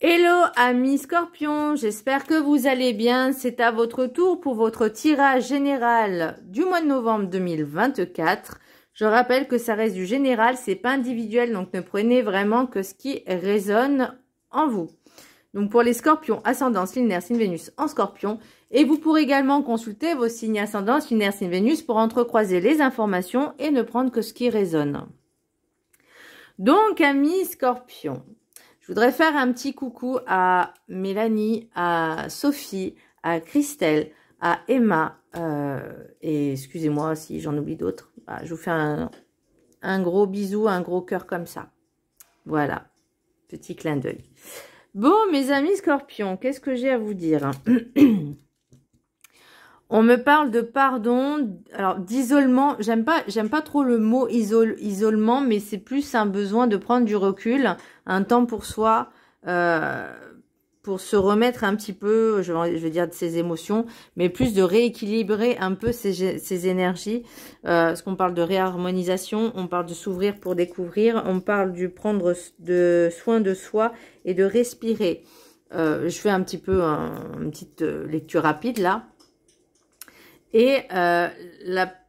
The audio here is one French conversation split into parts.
Hello amis Scorpions, j'espère que vous allez bien. C'est à votre tour pour votre tirage général du mois de novembre 2024. Je rappelle que ça reste du général, c'est pas individuel, donc ne prenez vraiment que ce qui résonne en vous. Donc pour les Scorpions, ascendant, lunaire, signe Vénus en Scorpion. Et vous pourrez également consulter vos signes ascendants, lunaire, signe Vénus pour entrecroiser les informations et ne prendre que ce qui résonne. Donc amis Scorpions, je voudrais faire un petit coucou à Mélanie, à Sophie, à Christelle, à Emma, et excusez-moi si j'en oublie d'autres. Je vous fais un gros bisou, un gros cœur comme ça. Voilà, petit clin d'œil. Bon, mes amis Scorpions, qu'est-ce que j'ai à vous dire? On me parle de pardon, alors d'isolement. J'aime pas trop le mot isolement, mais c'est plus un besoin de prendre du recul, un temps pour soi, pour se remettre un petit peu, je vais dire de ses émotions, mais plus de rééquilibrer un peu ses énergies. Parce qu'on parle de réharmonisation, on parle de s'ouvrir pour découvrir, on parle du prendre soin de soi et de respirer. Je fais un petit peu une petite lecture rapide là. Et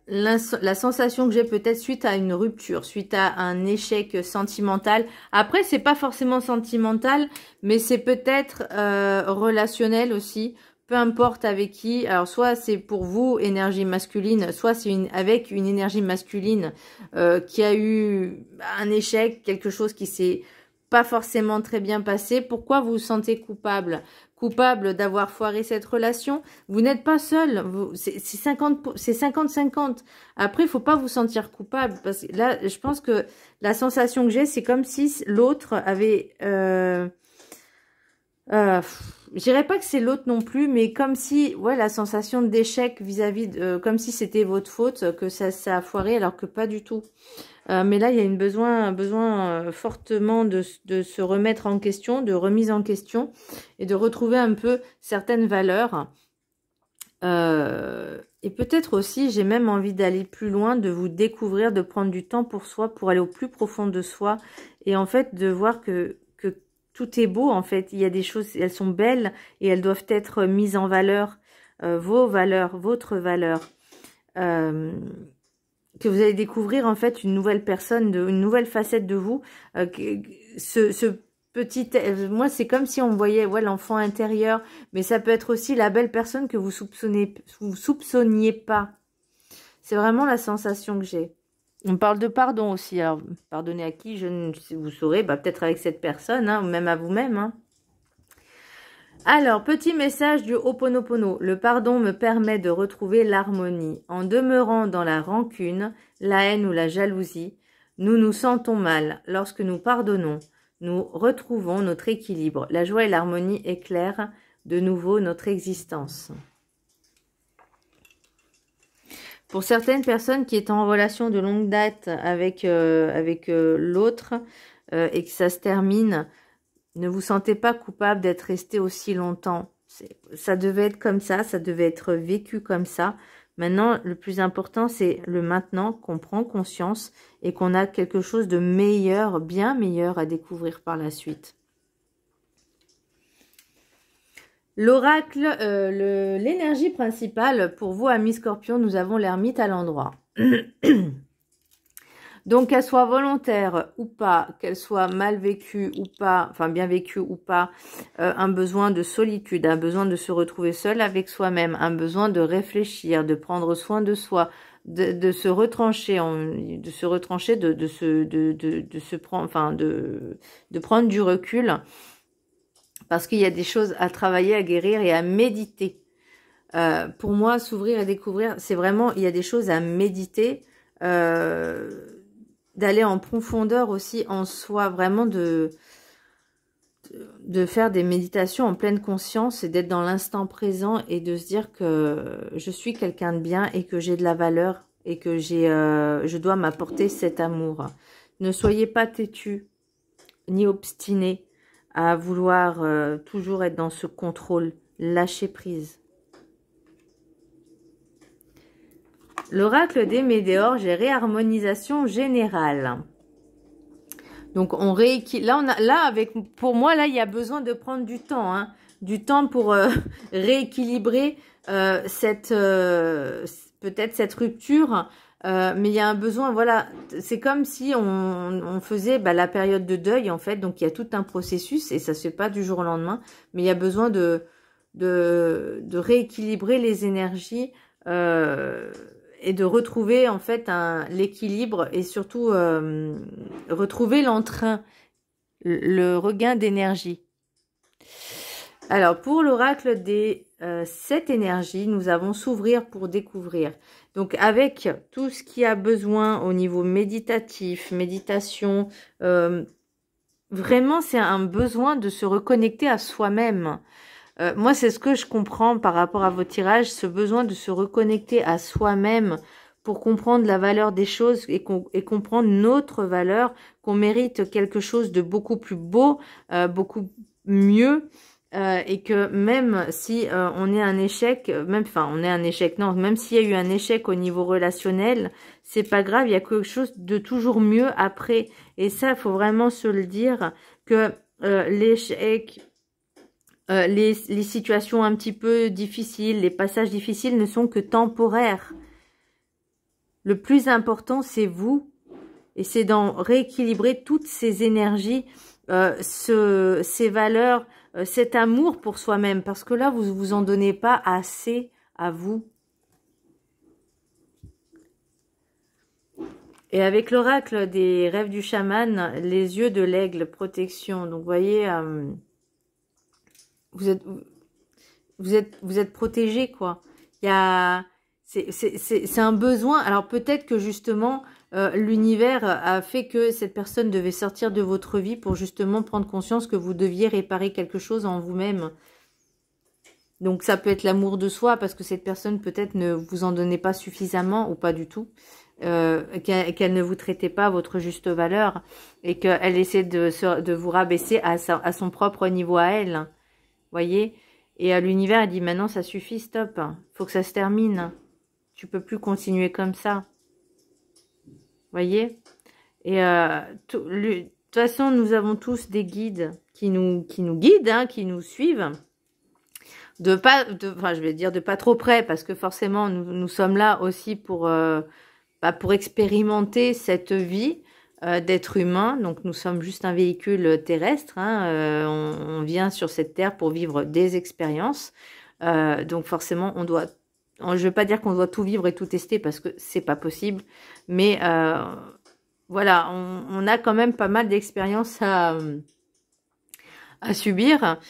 la sensation que j'ai peut-être suite à une rupture, suite à un échec sentimental. Après, c'est pas forcément sentimental, mais c'est peut-être relationnel aussi. Peu importe avec qui. Alors, soit c'est pour vous, énergie masculine, soit c'est avec une énergie masculine qui a eu un échec, quelque chose qui s'est pas forcément très bien passé. Pourquoi vous vous sentez coupable? Coupable d'avoir foiré cette relation? Vous n'êtes pas seul. C'est 50-50. Après, il faut pas vous sentir coupable. Parce que là, je pense que la sensation que j'ai, c'est comme si l'autre avait... je dirais pas que c'est l'autre non plus, mais comme si, ouais, la sensation d'échec vis-à-vis de... comme si c'était votre faute, que ça a foiré, alors que pas du tout. Mais là, il y a un besoin fortement de se remettre en question, de remise en question et de retrouver un peu certaines valeurs. Et peut-être aussi, j'ai même envie d'aller plus loin, de vous découvrir, de prendre du temps pour soi, pour aller au plus profond de soi. Et en fait, de voir que tout est beau, en fait. Il y a des choses, elles sont belles et elles doivent être mises en valeur. Vos valeurs, votre valeur. Que vous allez découvrir en fait une nouvelle personne, une nouvelle facette de vous. Ce petit, moi c'est comme si on voyait l'enfant intérieur, mais ça peut être aussi la belle personne que vous soupçonniez pas. C'est vraiment la sensation que j'ai. On parle de pardon aussi. Alors pardonner à qui, vous saurez, peut-être avec cette personne, ou même à vous-même. Alors, petit message du Ho'oponopono. Le pardon me permet de retrouver l'harmonie. En demeurant dans la rancune, la haine ou la jalousie, nous nous sentons mal. Lorsque nous pardonnons, nous retrouvons notre équilibre. La joie et l'harmonie éclairent de nouveau notre existence. Pour certaines personnes qui sont en relation de longue date avec l'autre et que ça se termine, ne vous sentez pas coupable d'être resté aussi longtemps. Ça devait être comme ça devait être vécu comme ça. Maintenant, le plus important, c'est le maintenant, qu'on prend conscience et qu'on a quelque chose de meilleur, bien meilleur à découvrir par la suite. L'oracle, l'énergie principale pour vous, amis Scorpions, nous avons l'ermite à l'endroit. Donc, qu'elle soit volontaire ou pas, qu'elle soit mal vécue ou pas, enfin bien vécue ou pas, un besoin de solitude, un besoin de se retrouver seul avec soi-même, un besoin de réfléchir, de prendre soin de soi, de se retrancher, de prendre du recul, parce qu'il y a des choses à travailler, à guérir et à méditer. Pour moi, s'ouvrir et découvrir, c'est vraiment, il y a des choses à méditer. D'aller en profondeur aussi en soi, vraiment de faire des méditations en pleine conscience et d'être dans l'instant présent et de se dire que je suis quelqu'un de bien et que j'ai de la valeur et que je dois m'apporter cet amour. Ne soyez pas têtus ni obstinés à vouloir toujours être dans ce contrôle. Lâchez prise. L'oracle des Médéors, j'ai réharmonisation générale. Donc on rééquilibre. Là, pour moi, là, il y a besoin de prendre du temps, hein, du temps pour rééquilibrer peut-être cette rupture. Mais il y a un besoin, voilà, c'est comme si on faisait la période de deuil, en fait. Donc il y a tout un processus et ça se fait pas du jour au lendemain. Mais il y a besoin de rééquilibrer les énergies et de retrouver en fait l'équilibre et surtout retrouver l'entrain, le regain d'énergie. Alors pour l'oracle des 7 énergies, nous avons s'ouvrir pour découvrir. Donc avec tout ce qui a besoin au niveau méditatif, méditation, vraiment c'est un besoin de se reconnecter à soi-même. Moi, c'est ce que je comprends par rapport à vos tirages, ce besoin de se reconnecter à soi-même pour comprendre la valeur des choses et comprendre notre valeur, qu'on mérite quelque chose de beaucoup plus beau, beaucoup mieux, et que même si on est un échec, même s'il y a eu un échec au niveau relationnel, c'est pas grave, il y a quelque chose de toujours mieux après. Et ça, il faut vraiment se le dire que l'échec... les situations un petit peu difficiles, les passages difficiles ne sont que temporaires. Le plus important, c'est vous. Et c'est d'en rééquilibrer toutes ces énergies, ces valeurs, cet amour pour soi-même. Parce que là, vous ne vous en donnez pas assez à vous. Et avec l'oracle des rêves du chaman, les yeux de l'aigle, protection. Donc, vous voyez... Vous êtes protégé, quoi. C'est un besoin. Alors peut-être que justement l'univers a fait que cette personne devait sortir de votre vie pour justement prendre conscience que vous deviez réparer quelque chose en vous-même. Donc ça peut être l'amour de soi parce que cette personne peut-être ne vous en donnait pas suffisamment ou pas du tout. Qu'elle ne vous traitait pas à votre juste valeur et qu'elle essaie de vous rabaisser à son propre niveau à elle. Voyez, et à l'univers, elle dit maintenant ça suffit, stop, faut que ça se termine. Tu peux plus continuer comme ça. Voyez, et de toute façon, nous avons tous des guides qui nous guident, hein, qui nous suivent. Je vais dire de pas trop près, parce que forcément, nous sommes là aussi pour expérimenter cette vie d'être humain. Donc nous sommes juste un véhicule terrestre, hein. On vient sur cette terre pour vivre des expériences, donc forcément on doit, je ne veux pas dire qu'on doit tout vivre et tout tester parce que c'est pas possible, mais voilà, on a quand même pas mal d'expériences à subir,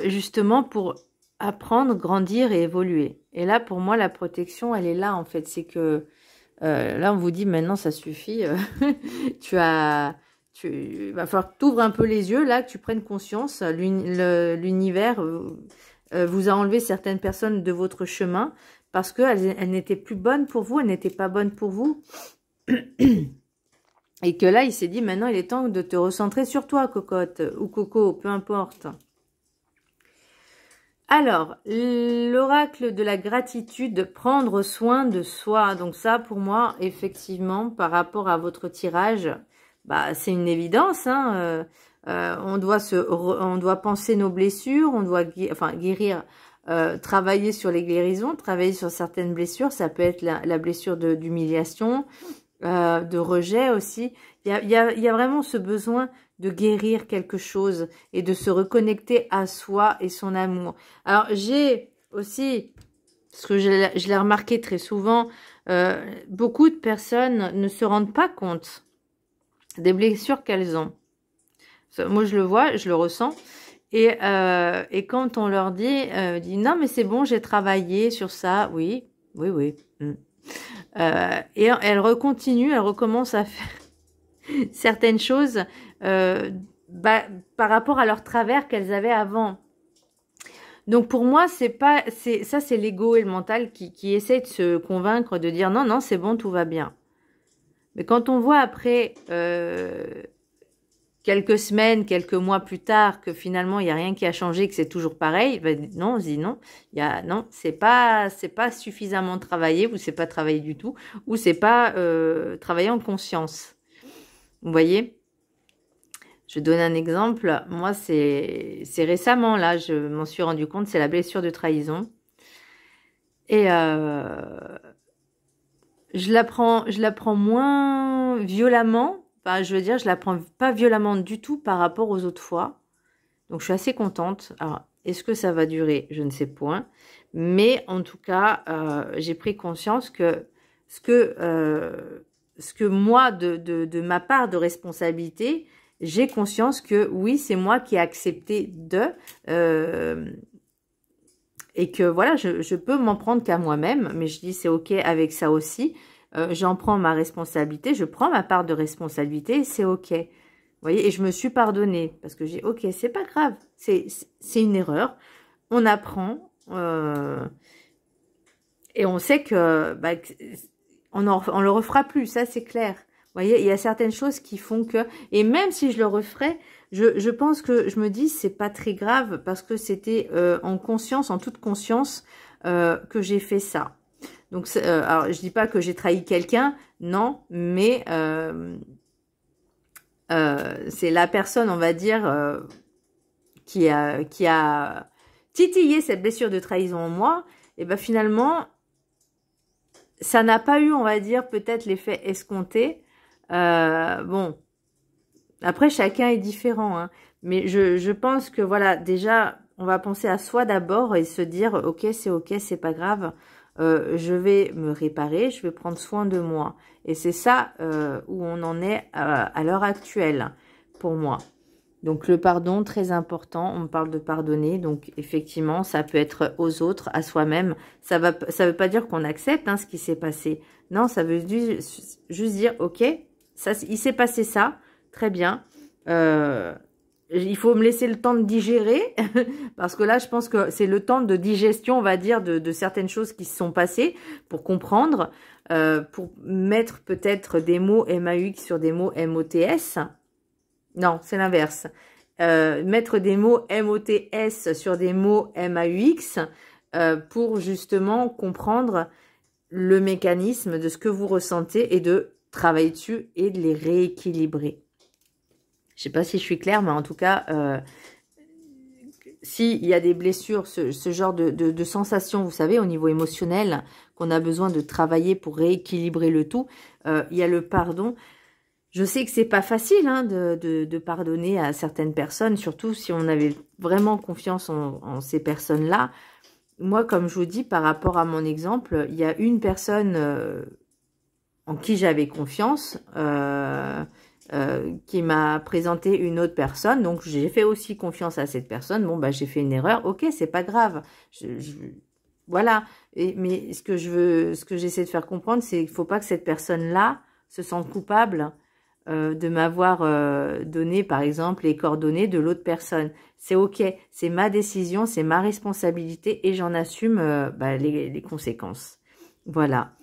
justement pour apprendre, grandir et évoluer. Et là pour moi la protection elle est là en fait, c'est que là, on vous dit maintenant, ça suffit. Il va falloir que tu ouvres un peu les yeux, là, que tu prennes conscience. L'univers vous a enlevé certaines personnes de votre chemin parce qu'elles n'étaient plus bonnes pour vous, elles n'étaient pas bonnes pour vous. Et que là, il s'est dit, maintenant, il est temps de te recentrer sur toi, cocotte, ou coco, peu importe. Alors, l'oracle de la gratitude, prendre soin de soi. Donc ça, pour moi, effectivement, par rapport à votre tirage, c'est une évidence. Hein, on doit penser nos blessures, on doit guérir, travailler sur les guérisons, travailler sur certaines blessures. Ça peut être la blessure d'humiliation, de rejet aussi. Il y a vraiment ce besoin de guérir quelque chose et de se reconnecter à soi et son amour. Alors, j'ai aussi, parce que je l'ai remarqué très souvent, beaucoup de personnes ne se rendent pas compte des blessures qu'elles ont. Moi, je le vois, je le ressens. Et quand on leur dit non, mais c'est bon, j'ai travaillé sur ça. Oui. Et elles recontinuent, elles recommencent à faire certaines choses par rapport à leur travers qu'elles avaient avant. Donc pour moi, c'est l'ego et le mental qui essaient de se convaincre, de dire non, c'est bon, tout va bien. Mais quand on voit après quelques semaines, quelques mois plus tard, que finalement il n'y a rien qui a changé, que c'est toujours pareil, non, on se dit non, c'est pas suffisamment travaillé, ou c'est pas travaillé du tout, ou c'est pas travaillé en conscience. Vous voyez? Je donne un exemple. Moi, c'est récemment, là, je m'en suis rendu compte, c'est la blessure de trahison. Et je la prends moins violemment. Enfin, je veux dire, je la prends pas violemment du tout par rapport aux autres fois. Donc, je suis assez contente. Alors, est-ce que ça va durer? Je ne sais point. Mais en tout cas, j'ai pris conscience que ce que moi, de ma part de responsabilité, j'ai conscience que oui, c'est moi qui ai accepté et que voilà, je peux m'en prendre qu'à moi-même, mais je dis c'est ok avec ça aussi. J'en prends ma responsabilité, je prends ma part de responsabilité, c'est ok. Vous voyez, et je me suis pardonnée parce que j'ai ok, c'est pas grave, c'est une erreur, on apprend et on sait que bah, on le refera plus, ça c'est clair. Vous voyez, il y a certaines choses qui font que, et même si je le referais, je pense que je me dis c'est pas très grave parce que c'était en conscience, en toute conscience que j'ai fait ça. Donc, alors je dis pas que j'ai trahi quelqu'un, non, mais c'est la personne, on va dire, qui a titillé cette blessure de trahison en moi. Et ben finalement, ça n'a pas eu, on va dire, peut-être l'effet escompté. Bon. Après, chacun est différent, hein. Mais je pense que, voilà, déjà, on va penser à soi d'abord et se dire, ok, c'est pas grave, je vais me réparer, je vais prendre soin de moi. Et c'est ça où on en est à l'heure actuelle, pour moi. Donc, le pardon, très important, on parle de pardonner, donc effectivement, ça peut être aux autres, à soi-même. Ça veut pas dire qu'on accepte hein, ce qui s'est passé. Non, ça veut juste dire, ok, ça, il s'est passé ça, très bien. Il faut me laisser le temps de digérer, parce que là, je pense que c'est le temps de digestion, on va dire, de certaines choses qui se sont passées, pour comprendre, pour mettre peut-être des mots MAUX sur des mots MOTS. Non, c'est l'inverse. Mettre des mots MOTS sur des mots MAUX pour justement comprendre le mécanisme de ce que vous ressentez et de travailler dessus et de les rééquilibrer. Je sais pas si je suis claire, mais en tout cas, s'il y a des blessures, ce genre de sensations, vous savez, au niveau émotionnel, qu'on a besoin de travailler pour rééquilibrer le tout, il y a le pardon. Je sais que c'est pas facile hein, de pardonner à certaines personnes, surtout si on avait vraiment confiance en ces personnes-là. Moi, comme je vous dis, par rapport à mon exemple, il y a une personne en qui j'avais confiance qui m'a présenté une autre personne. Donc, j'ai fait aussi confiance à cette personne. Bon, bah, j'ai fait une erreur. Ok, c'est pas grave. Voilà. Mais ce que j'essaie de faire comprendre, c'est qu'il faut pas que cette personne-là se sente coupable de m'avoir donné, par exemple, les coordonnées de l'autre personne. C'est ok, c'est ma décision, c'est ma responsabilité et j'en assume bah, les conséquences. Voilà.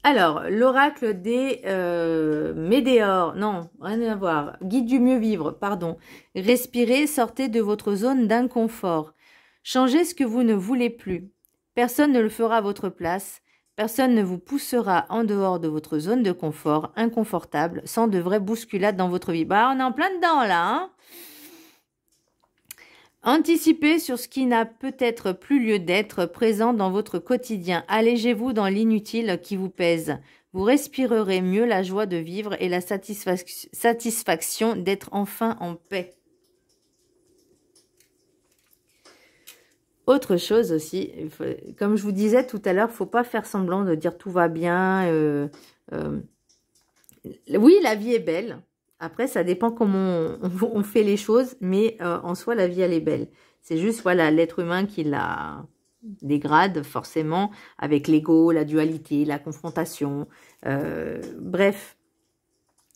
Alors, l'oracle des Médéors, non, rien à voir. Guide du mieux vivre, pardon. Respirez, sortez de votre zone d'inconfort. Changez ce que vous ne voulez plus. Personne ne le fera à votre place. Personne ne vous poussera en dehors de votre zone de confort, inconfortable, sans de vraies bousculades dans votre vie. Bah, on est en plein dedans, là, hein. Anticipez sur ce qui n'a peut-être plus lieu d'être présent dans votre quotidien. Allégez-vous dans l'inutile qui vous pèse. Vous respirerez mieux la joie de vivre et la satisfaction d'être enfin en paix. Autre chose aussi, comme je vous disais tout à l'heure, il ne faut pas faire semblant de dire tout va bien. Oui, la vie est belle. Après, ça dépend comment on fait les choses, mais en soi, la vie, elle est belle. C'est juste, voilà, l'être humain qui la dégrade, forcément, avec l'ego, la dualité, la confrontation. Bref.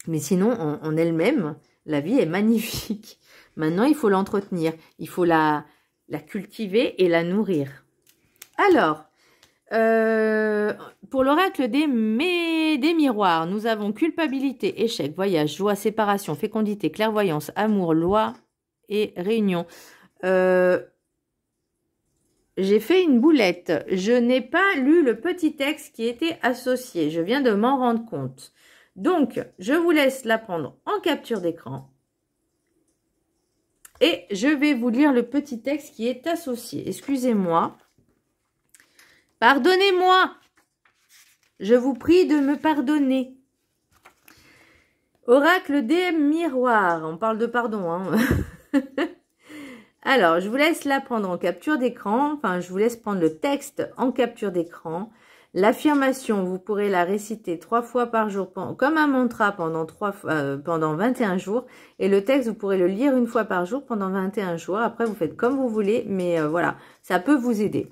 Mais sinon, en elle-même, la vie est magnifique. Maintenant, il faut l'entretenir. Il faut la cultiver et la nourrir. Alors, pour l'oracle des miroirs, nous avons culpabilité, échec, voyage, joie, séparation, fécondité, clairvoyance, amour, loi et réunion. J'ai fait une boulette. Je n'ai pas lu le petit texte qui était associé. Je viens de m'en rendre compte. Donc, je vous laisse la prendre en capture d'écran. Et je vais vous lire le petit texte qui est associé. Excusez-moi. Pardonnez-moi. Je vous prie de me pardonner. Oracle des miroirs. On parle de pardon, hein. Alors, je vous laisse la prendre en capture d'écran. Enfin, je vous laisse prendre le texte en capture d'écran. L'affirmation, vous pourrez la réciter 3 fois par jour, comme un mantra pendant 21 jours. Et le texte, vous pourrez le lire 1 fois par jour pendant 21 jours. Après, vous faites comme vous voulez, mais voilà, ça peut vous aider.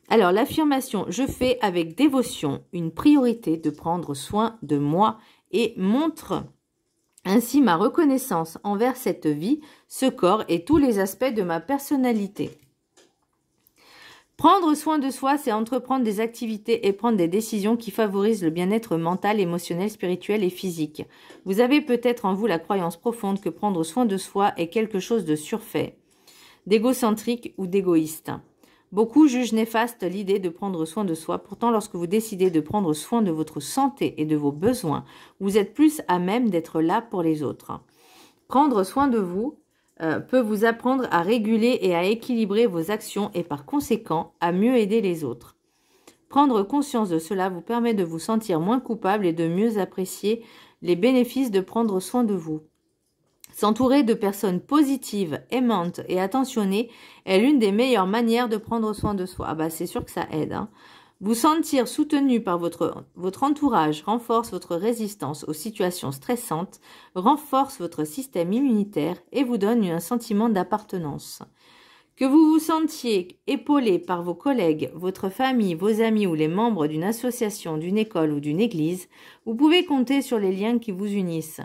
Alors, l'affirmation, je fais avec dévotion une priorité de prendre soin de moi et montre ainsi ma reconnaissance envers cette vie, ce corps et tous les aspects de ma personnalité. Prendre soin de soi, c'est entreprendre des activités et prendre des décisions qui favorisent le bien-être mental, émotionnel, spirituel et physique. Vous avez peut-être en vous la croyance profonde que prendre soin de soi est quelque chose de surfait, d'égocentrique ou d'égoïste. Beaucoup jugent néfaste l'idée de prendre soin de soi. Pourtant, lorsque vous décidez de prendre soin de votre santé et de vos besoins, vous êtes plus à même d'être là pour les autres. Prendre soin de vous peut vous apprendre à réguler et à équilibrer vos actions et par conséquent à mieux aider les autres. Prendre conscience de cela vous permet de vous sentir moins coupable et de mieux apprécier les bénéfices de prendre soin de vous. S'entourer de personnes positives, aimantes et attentionnées est l'une des meilleures manières de prendre soin de soi. Ah bah c'est sûr que ça aide, hein. Vous sentir soutenu par votre entourage renforce votre résistance aux situations stressantes, renforce votre système immunitaire et vous donne un sentiment d'appartenance. Que vous vous sentiez épaulé par vos collègues, votre famille, vos amis ou les membres d'une association, d'une école ou d'une église, vous pouvez compter sur les liens qui vous unissent.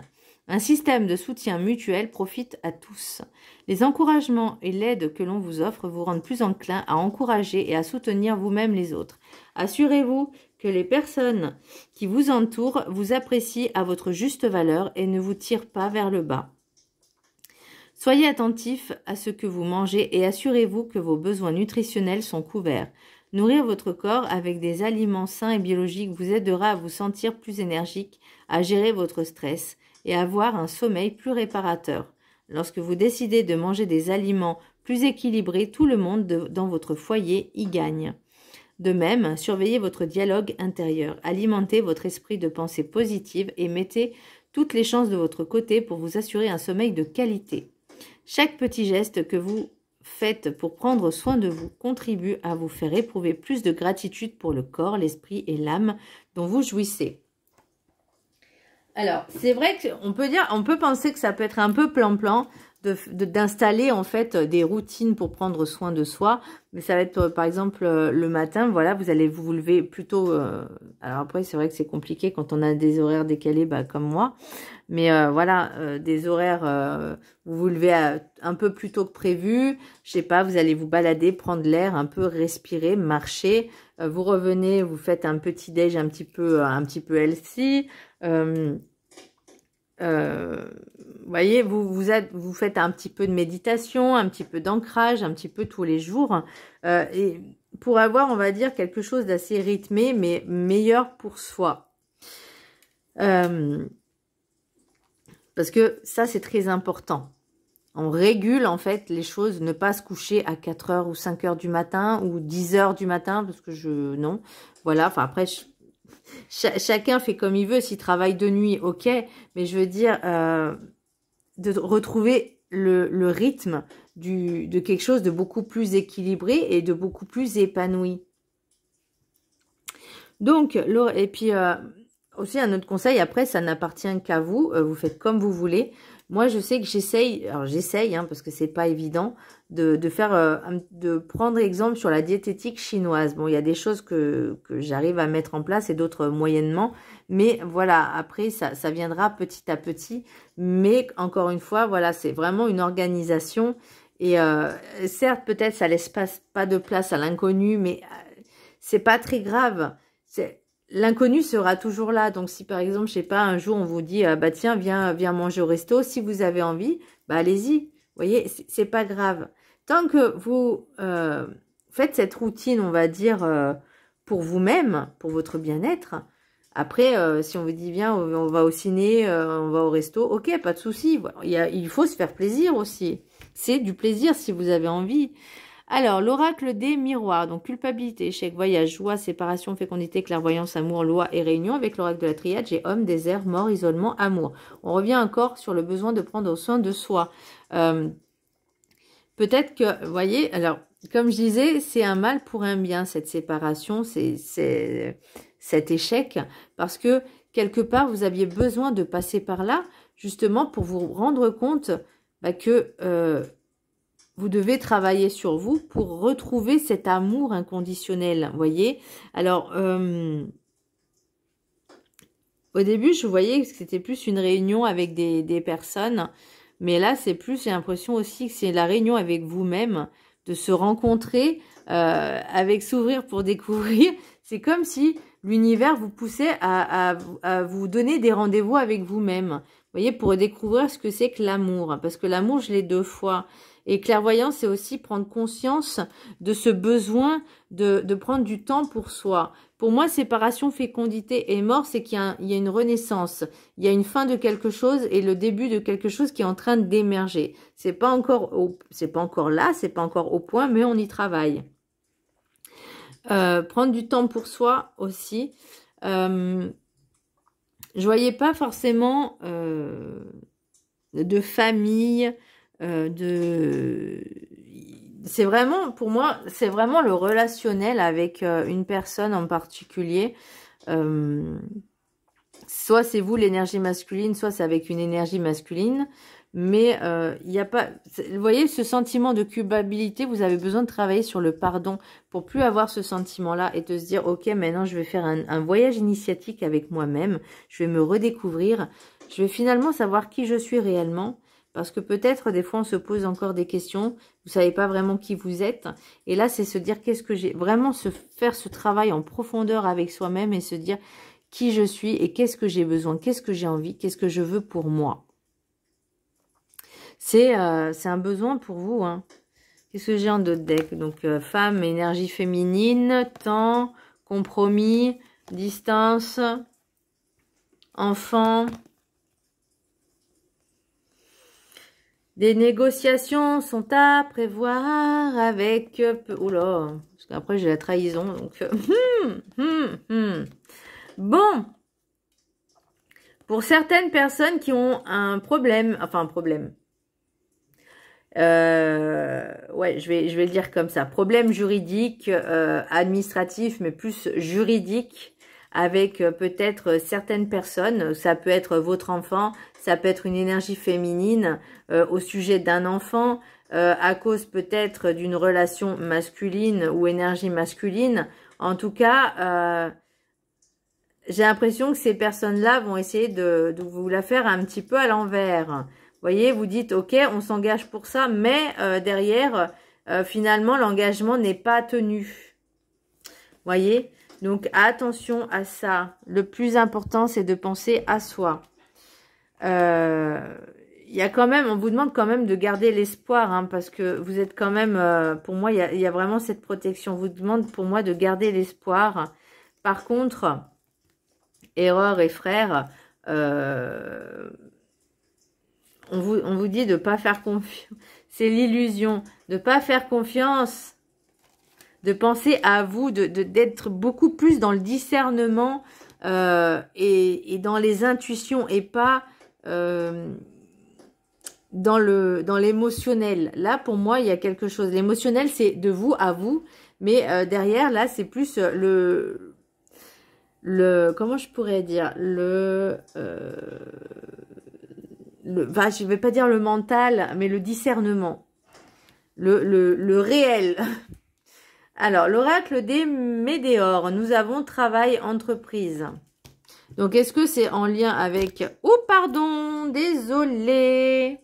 Un système de soutien mutuel profite à tous. Les encouragements et l'aide que l'on vous offre vous rendent plus enclin à encourager et à soutenir vous-même les autres. Assurez-vous que les personnes qui vous entourent vous apprécient à votre juste valeur et ne vous tirent pas vers le bas. Soyez attentif à ce que vous mangez et assurez-vous que vos besoins nutritionnels sont couverts. Nourrir votre corps avec des aliments sains et biologiques vous aidera à vous sentir plus énergique, à gérer votre stress et à avoir un sommeil plus réparateur. Lorsque vous décidez de manger des aliments plus équilibrés, tout le monde dans votre foyer y gagne. De même, surveillez votre dialogue intérieur, alimentez votre esprit de pensée positive et mettez toutes les chances de votre côté pour vous assurer un sommeil de qualité. Chaque petit geste que vous faites pour prendre soin de vous contribue à vous faire éprouver plus de gratitude pour le corps, l'esprit et l'âme dont vous jouissez. Alors, c'est vrai qu'on peut penser que ça peut être un peu plan-plan d'installer en fait des routines pour prendre soin de soi. Mais ça va être par exemple le matin, voilà, vous allez vous lever plutôt... alors après, c'est vrai que c'est compliqué quand on a des horaires décalés comme moi. Mais voilà, des horaires, vous vous levez un peu plus tôt que prévu. Je sais pas, vous allez vous balader, prendre l'air, un peu respirer, marcher. Vous revenez, vous faites un petit déj un petit peu healthy. Voyez, vous faites un petit peu de méditation, un petit peu d'ancrage, un petit peu tous les jours, et pour avoir, on va dire, quelque chose d'assez rythmé, mais meilleur pour soi. Parce que ça, c'est très important. On régule, en fait, les choses, ne pas se coucher à 4 heures ou 5 heures du matin, ou 10 heures du matin, parce que non. Voilà, enfin après... Chacun fait comme il veut, s'il travaille de nuit, ok, mais je veux dire, de retrouver le rythme de quelque chose de beaucoup plus équilibré et de beaucoup plus épanoui. Donc, et puis aussi un autre conseil, après ça n'appartient qu'à vous, vous faites comme vous voulez. Moi je sais que j'essaye, parce que c'est pas évident, de prendre exemple sur la diététique chinoise. Bon, il y a des choses que j'arrive à mettre en place et d'autres moyennement, mais voilà, après ça viendra petit à petit. Mais encore une fois, voilà, c'est vraiment une organisation. Et certes, peut-être ça laisse pas de place à l'inconnu, mais c'est pas très grave. L'inconnu sera toujours là. Donc, si par exemple, je sais pas, un jour on vous dit, bah tiens, viens manger au resto. Si vous avez envie, bah allez-y. Vous voyez, c'est pas grave. Tant que vous faites cette routine, on va dire, pour vous-même, pour votre bien-être, Après, si on vous dit, viens, on va au ciné, on va au resto, ok, pas de souci. Voilà. Il faut se faire plaisir aussi. C'est du plaisir si vous avez envie. Alors, l'oracle des miroirs. Donc, culpabilité, échec, voyage, joie, séparation, fécondité, clairvoyance, amour, loi et réunion. Avec l'oracle de la triade, j'ai homme, désert, mort, isolement, amour. On revient encore sur le besoin de prendre soin de soi. Peut-être que, vous voyez, alors, comme je disais, c'est un mal pour un bien, cette séparation, c'est cet échec, parce que, quelque part, vous aviez besoin de passer par là, justement, pour vous rendre compte que vous devez travailler sur vous pour retrouver cet amour inconditionnel, vous voyez. Alors, au début, je voyais que c'était plus une réunion avec des personnes, mais là, c'est plus, j'ai l'impression aussi que c'est la réunion avec vous-même, de se rencontrer, avec s'ouvrir pour découvrir. C'est comme si l'univers vous poussait à vous donner des rendez-vous avec vous-même. Vous voyez, pour découvrir ce que c'est que l'amour. Parce que l'amour, je l'ai 2 fois. Et clairvoyance, c'est aussi prendre conscience de ce besoin de prendre du temps pour soi. Pour moi, séparation, fécondité et mort, c'est qu'il y a une renaissance. Il y a une fin de quelque chose et le début de quelque chose qui est en train d'émerger. C'est pas encore là, c'est pas encore au point, mais on y travaille. Prendre du temps pour soi aussi. Je voyais pas forcément de famille, c'est vraiment, pour moi, c'est vraiment le relationnel avec une personne en particulier. Soit c'est vous l'énergie masculine, soit c'est avec une énergie masculine. Mais il n'y a pas... Vous voyez, ce sentiment de culpabilité, vous avez besoin de travailler sur le pardon pour plus avoir ce sentiment-là et de se dire, ok, maintenant je vais faire un voyage initiatique avec moi-même. Je vais me redécouvrir. Je vais finalement savoir qui je suis réellement. Parce que peut-être, des fois, on se pose encore des questions. Vous savez pas vraiment qui vous êtes. Et là, c'est se dire, qu'est-ce que j'ai... Vraiment faire ce travail en profondeur avec soi-même et se dire qui je suis et qu'est-ce que j'ai besoin, qu'est-ce que j'ai envie, qu'est-ce que je veux pour moi. C'est un besoin pour vous. Hein. Qu'est-ce que j'ai en d'autres decks? Donc, femme, énergie féminine, temps, compromis, distance, enfant... Des négociations sont à prévoir avec... Oula, parce qu'après j'ai la trahison, donc... Bon. Pour certaines personnes qui ont un problème, enfin un problème. Ouais, je vais le dire comme ça. Problème juridique, administratif, mais plus juridique. Avec peut-être certaines personnes, ça peut être votre enfant, ça peut être une énergie féminine au sujet d'un enfant, à cause peut-être d'une relation masculine ou énergie masculine. En tout cas, j'ai l'impression que ces personnes-là vont essayer de vous la faire un petit peu à l'envers. Vous voyez, vous dites, ok, on s'engage pour ça, mais derrière, finalement, l'engagement n'est pas tenu. Vous voyez ? Donc, attention à ça. Le plus important, c'est de penser à soi. Il y a quand même, on vous demande quand même de garder l'espoir, hein, parce que vous êtes quand même, pour moi, il y a vraiment cette protection. On vous demande pour moi de garder l'espoir. Par contre, erreur et frère, on vous dit de ne pas faire confiance. C'est l'illusion. De ne pas faire confiance. De penser à vous, d'être beaucoup plus dans le discernement et dans les intuitions et pas dans l'émotionnel. Là, pour moi, il y a quelque chose. L'émotionnel, c'est de vous à vous, mais derrière, là, c'est plus comment je pourrais dire, enfin, je vais pas dire le mental, mais le discernement, le réel. Alors, l'oracle des météores, nous avons travail, entreprise. Donc, est-ce que c'est en lien avec... Oh, pardon, désolé.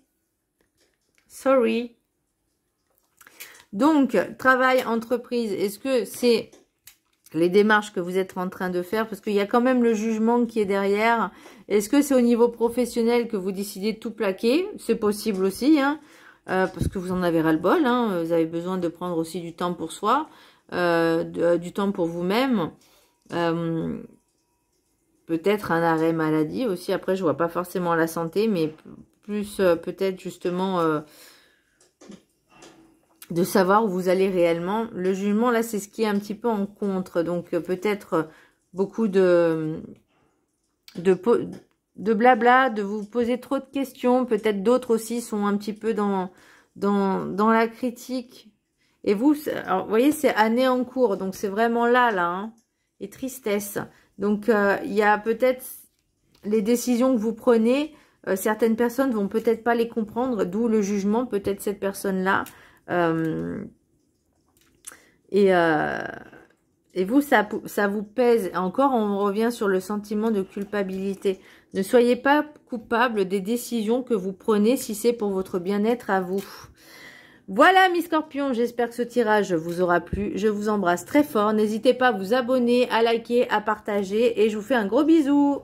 Sorry. Donc, travail, entreprise, est-ce que c'est les démarches que vous êtes en train de faire? Parce qu'il y a quand même le jugement qui est derrière. Est-ce que c'est au niveau professionnel que vous décidez de tout plaquer? C'est possible aussi, hein. Parce que vous en avez ras-le-bol, hein, vous avez besoin de prendre aussi du temps pour soi, du temps pour vous-même. peut-être un arrêt maladie aussi. Après, je vois pas forcément la santé, mais plus peut-être justement de savoir où vous allez réellement. Le jugement, là, c'est ce qui est un petit peu en contre. Donc, peut-être beaucoup de blabla, de vous poser trop de questions. Peut-être d'autres aussi sont un petit peu dans la critique. Et vous, alors, vous voyez, c'est année en cours. Donc, c'est vraiment là, hein, et tristesse. Donc, il y a peut-être les décisions que vous prenez. Certaines personnes vont peut-être pas les comprendre, d'où le jugement, peut-être cette personne-là. Et vous, ça vous pèse. Encore, on revient sur le sentiment de culpabilité. Ne soyez pas coupable des décisions que vous prenez si c'est pour votre bien-être à vous. Voilà mes scorpions, j'espère que ce tirage vous aura plu. Je vous embrasse très fort. N'hésitez pas à vous abonner, à liker, à partager et je vous fais un gros bisou.